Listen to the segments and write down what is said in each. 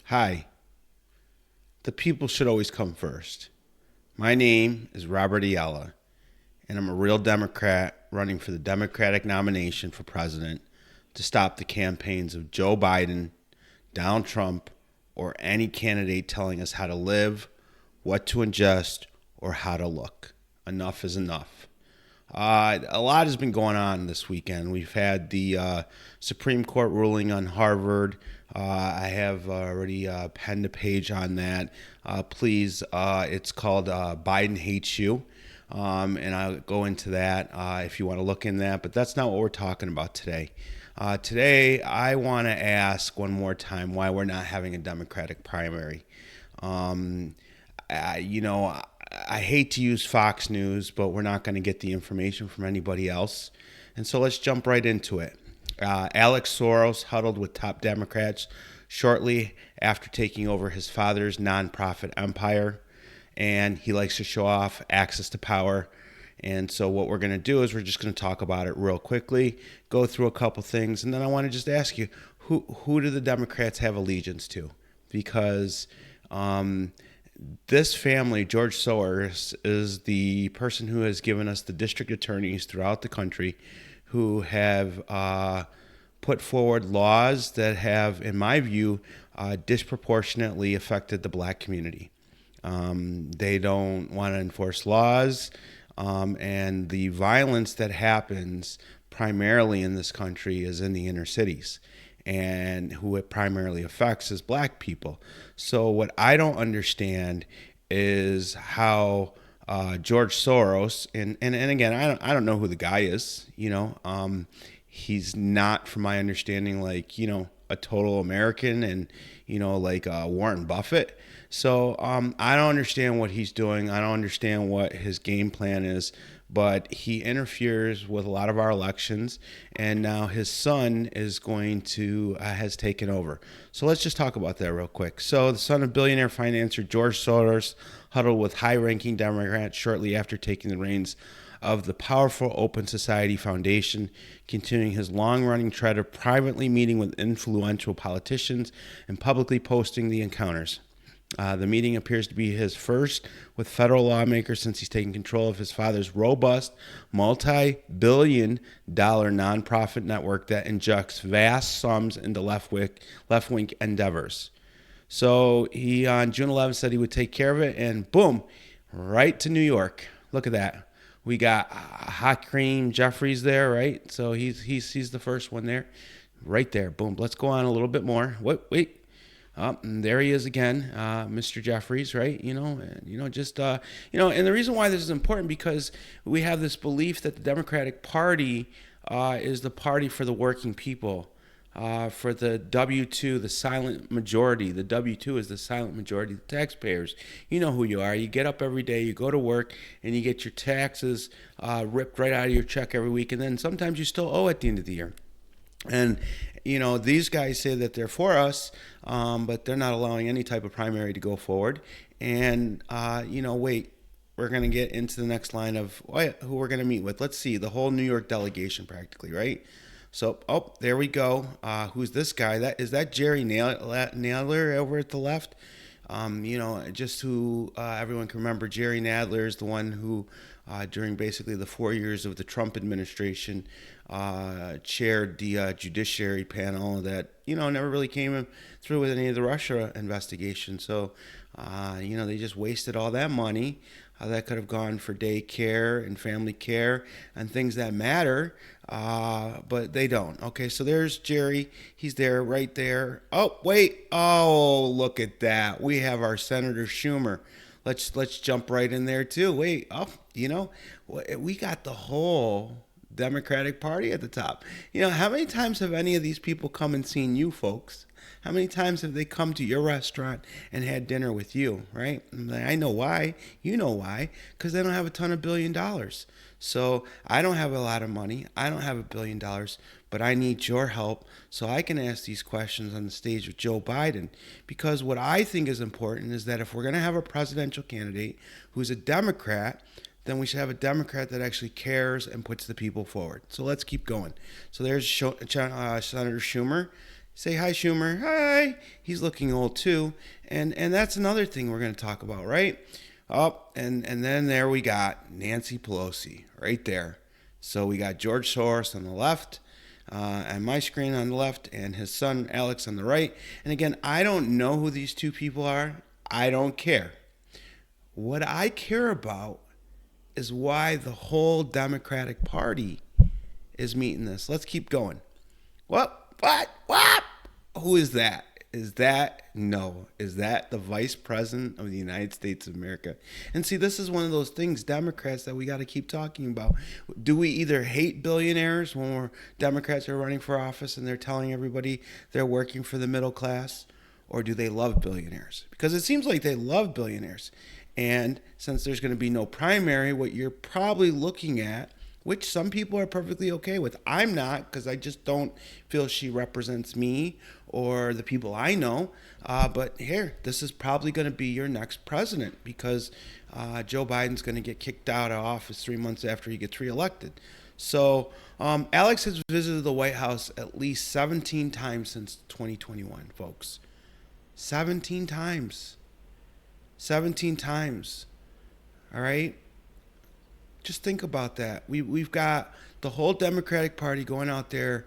Hi, the people should always come first. My name is Robert Ayala, and I'm a real Democrat running for the Democratic nomination for president to stop the campaigns of Joe Biden, Donald Trump, or any candidate telling us how to live, what to ingest, or how to look. Enough is enough. A lot has been going on this weekend. We've had the Supreme Court ruling on Harvard. I have already penned a page on that. Please, it's called Biden Hates You. And I'll go into that if you want to look in that. But that's not what we're talking about today. Today, I want to ask one more time why we're not having a Democratic primary. Um, I hate to use Fox News, but we're not going to get the information from anybody else. And so let's jump right into it. Alex Soros huddled with top Democrats shortly after taking over his father's nonprofit empire. And he likes to show off access to power. And so what we're going to do is we're just going to talk about it real quickly, go through a couple things, and then I want to just ask you, who do the Democrats have allegiance to? Because this family, George Soros, is the person who has given us the district attorneys throughout the country who have put forward laws that have, in my view, disproportionately affected the black community. They don't want to enforce laws, and the violence that happens primarily in this country is in the inner cities. And who it primarily affects is black people. So what I don't understand is how George Soros, and again, I don't know who the guy is, he's not, from my understanding, like, a total American and, like Warren Buffett. So I don't understand what he's doing. I don't understand what his game plan is, but he interferes with a lot of our elections, and now his son is has taken over. So let's just talk about that real quick. So the son of billionaire financier George Soros huddled with high-ranking Democrats shortly after taking the reins of the powerful Open Society Foundation, continuing his long-running trend of privately meeting with influential politicians and publicly posting the encounters. The meeting appears to be his first with federal lawmakers since he's taken control of his father's robust, multi-billion-dollar nonprofit network that injects vast sums into left-wing endeavors. So he, on June 11th, said he would take care of it, and boom, right to New York. Look at that. We got Hakeem Jeffries there, right? So he's the first one there, right there. Boom. Let's go on a little bit more. Wait. And there he is again, Mr. Jeffries, right? And the reason why this is important because we have this belief that the Democratic Party is the party for the working people, for the W-2, the silent majority. The W-2 is the silent majority of the taxpayers. You know who you are. You get up every day, you go to work, and you get your taxes ripped right out of your check every week, and then sometimes you still owe at the end of the year. And, these guys say that they're for us, but they're not allowing any type of primary to go forward. And, wait, we're going to get into the next line of who we're going to meet with. Let's see, the whole New York delegation practically, right? So, there we go. Who's this guy? Is that Jerry Nadler over at the left? Just who everyone can remember. Jerry Nadler is the one who, during basically the 4 years of the Trump administration, chaired the judiciary panel that, never really came through with any of the Russia investigation. So, they just wasted all that money that could have gone for daycare and family care and things that matter, but they don't. Okay, so there's Jerry. He's there, right there. Oh, wait. Oh, look at that. We have our Senator Schumer. Let's jump right in there, too. Wait, we got the whole Democratic Party at the top. How many times have any of these people come and seen you folks? How many times have they come to your restaurant and had dinner with you, right? I know why. You know why. Because they don't have a ton of $1 billion. So I don't have a lot of money. I don't have $1 billion, but I need your help so I can ask these questions on the stage with Joe Biden. Because what I think is important is that if we're going to have a presidential candidate who's a Democrat, then we should have a Democrat that actually cares and puts the people forward. So let's keep going. So there's Senator Schumer. Say hi, Schumer. Hi. He's looking old too. And that's another thing we're going to talk about, right? And then there we got Nancy Pelosi right there. So we got George Soros on the left, and my screen on the left, and his son Alex on the right. And again, I don't know who these two people are. I don't care. What I care about is why the whole Democratic Party is meeting this. Let's keep going. What? Who is that? Is that no? Is that the Vice President of the United States of America? And see, this is one of those things, Democrats, that we got to keep talking about. Do we either hate billionaires when Democrats are running for office and they're telling everybody they're working for the middle class, or do they love billionaires? Because it seems like they love billionaires. And since there's going to be no primary, what you're probably looking at, which some people are perfectly okay with. I'm not, because I just don't feel she represents me or the people I know. But here, this is probably going to be your next president, because Joe Biden's going to get kicked out of office 3 months after he gets reelected. So Alex has visited the White House at least 17 times since 2021, folks. 17 times. 17 times. All right? Just think about that. We've got the whole Democratic Party going out there,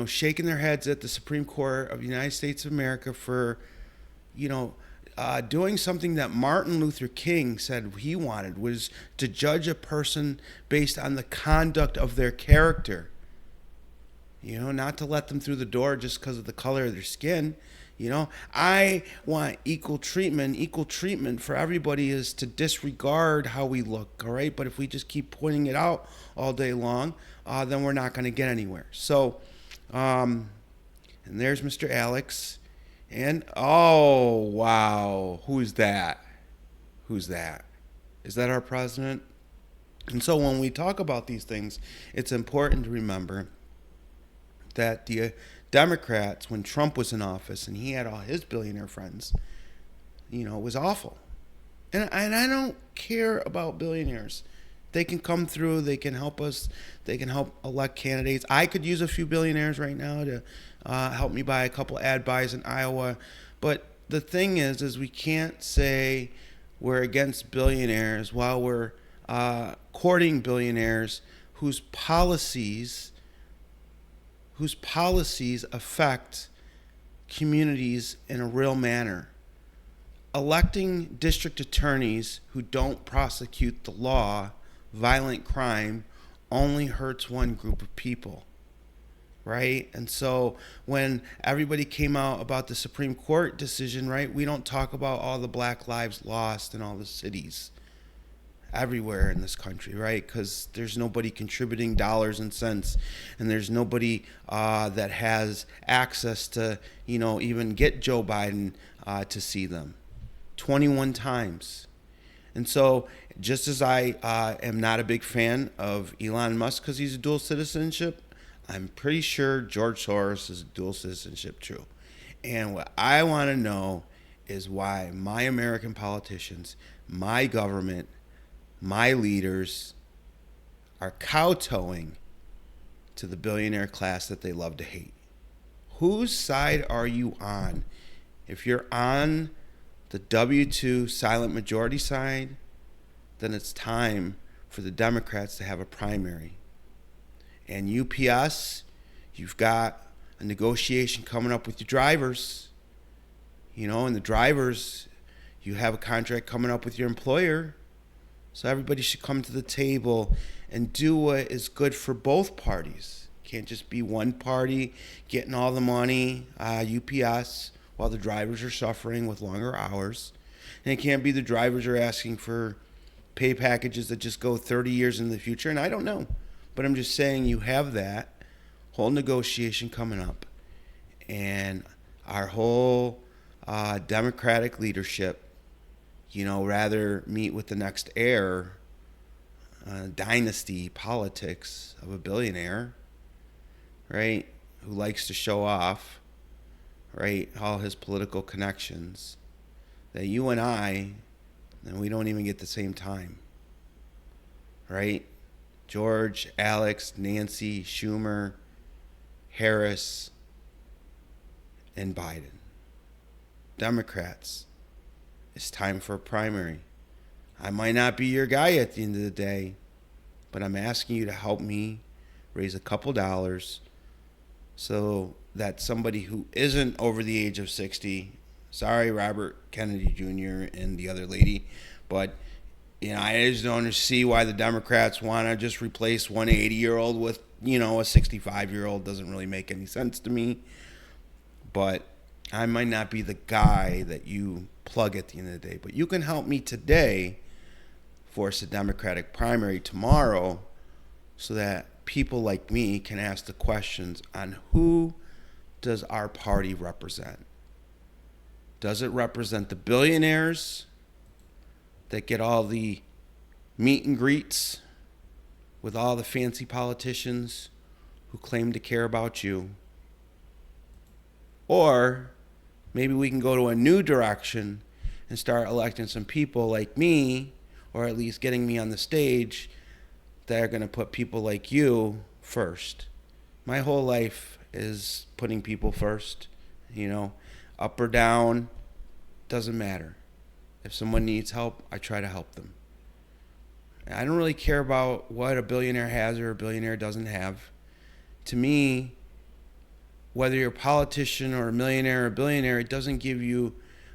shaking their heads at the Supreme Court of the United States of America for, doing something that Martin Luther King said he wanted, was to judge a person based on the conduct of their character. Not to let them through the door just because of the color of their skin. I want equal treatment. Equal treatment for everybody is to disregard how we look, all right? But if we just keep pointing it out all day long, then we're not going to get anywhere. So, and there's Mr. Alex. And, oh, wow, who's that? Who's that? Is that our president? And so when we talk about these things, it's important to remember that the Democrats, when Trump was in office and he had all his billionaire friends, it was awful. And I don't care about billionaires. They can come through. They can help us. They can help elect candidates. I could use a few billionaires right now to help me buy a couple ad buys in Iowa. But the thing is we can't say we're against billionaires while we're courting billionaires whose policies affect communities in a real manner. Electing district attorneys who don't prosecute the law, violent crime, only hurts one group of people, right? And so when everybody came out about the Supreme Court decision, right, we don't talk about all the black lives lost in all the cities everywhere in this country, right? Because there's nobody contributing dollars and cents, and there's nobody that has access to, even get Joe Biden to see them. 21 times. And so just as I am not a big fan of Elon Musk because he's a dual citizenship, I'm pretty sure George Soros is a dual citizenship too. And what I want to know is why my American politicians, my government, my leaders are kowtowing to the billionaire class that they love to hate. Whose side are you on? If you're on the W2 silent majority side, then it's time for the Democrats to have a primary. And UPS, you've got a negotiation coming up with your drivers, and the drivers, you have a contract coming up with your employer. So everybody should come to the table and do what is good for both parties. Can't just be one party getting all the money, UPS, while the drivers are suffering with longer hours. And it can't be the drivers are asking for pay packages that just go 30 years in the future. And I don't know. But I'm just saying you have that whole negotiation coming up. And our whole Democratic leadership, rather meet with the next heir, dynasty politics of a billionaire, right, who likes to show off, right, all his political connections, that you and we don't even get the same time, right? George, Alex, Nancy, Schumer, Harris, and Biden. Democrats, it's time for a primary. I might not be your guy at the end of the day, but I'm asking you to help me raise a couple dollars so that somebody who isn't over the age of 60, sorry, Robert Kennedy Jr. and the other lady, but I just don't see why the Democrats want to just replace one 80-year-old with, a 65-year-old. Doesn't really make any sense to me. But I might not be the guy that you plug at the end of the day. But you can help me today force a Democratic primary tomorrow so that people like me can ask the questions on who does our party represent. Does it represent the billionaires that get all the meet and greets with all the fancy politicians who claim to care about you? Or maybe we can go to a new direction and start electing some people like me, or at least getting me on the stage, that are going to put people like you first. My whole life is putting people first, up or down, doesn't matter. If someone needs help, I try to help them. I don't really care about what a billionaire has or a billionaire doesn't have. To me, whether you're a politician or a millionaire or a billionaire, it doesn't give you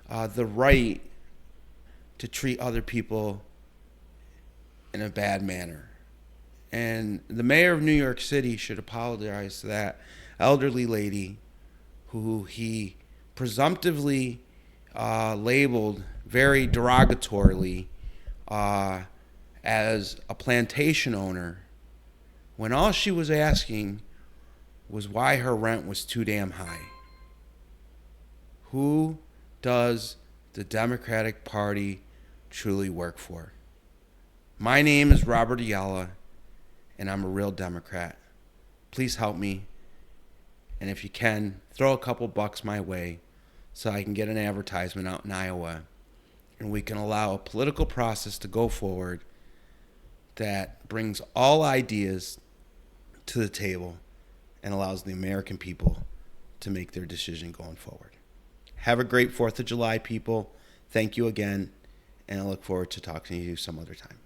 the right to treat other people in a bad manner. And the mayor of New York City should apologize to that elderly lady who he presumptively labeled very derogatorily as a plantation owner, when all she was asking was why her rent was too damn high. Who does the Democratic Party truly work for? My name is Robert Ayala, and I'm a real Democrat. Please help me. And if you can, throw a couple bucks my way so I can get an advertisement out in Iowa, and we can allow a political process to go forward that brings all ideas to the table and allows the American people to make their decision going forward. Have a great 4th of July, people. Thank you again, and I look forward to talking to you some other time.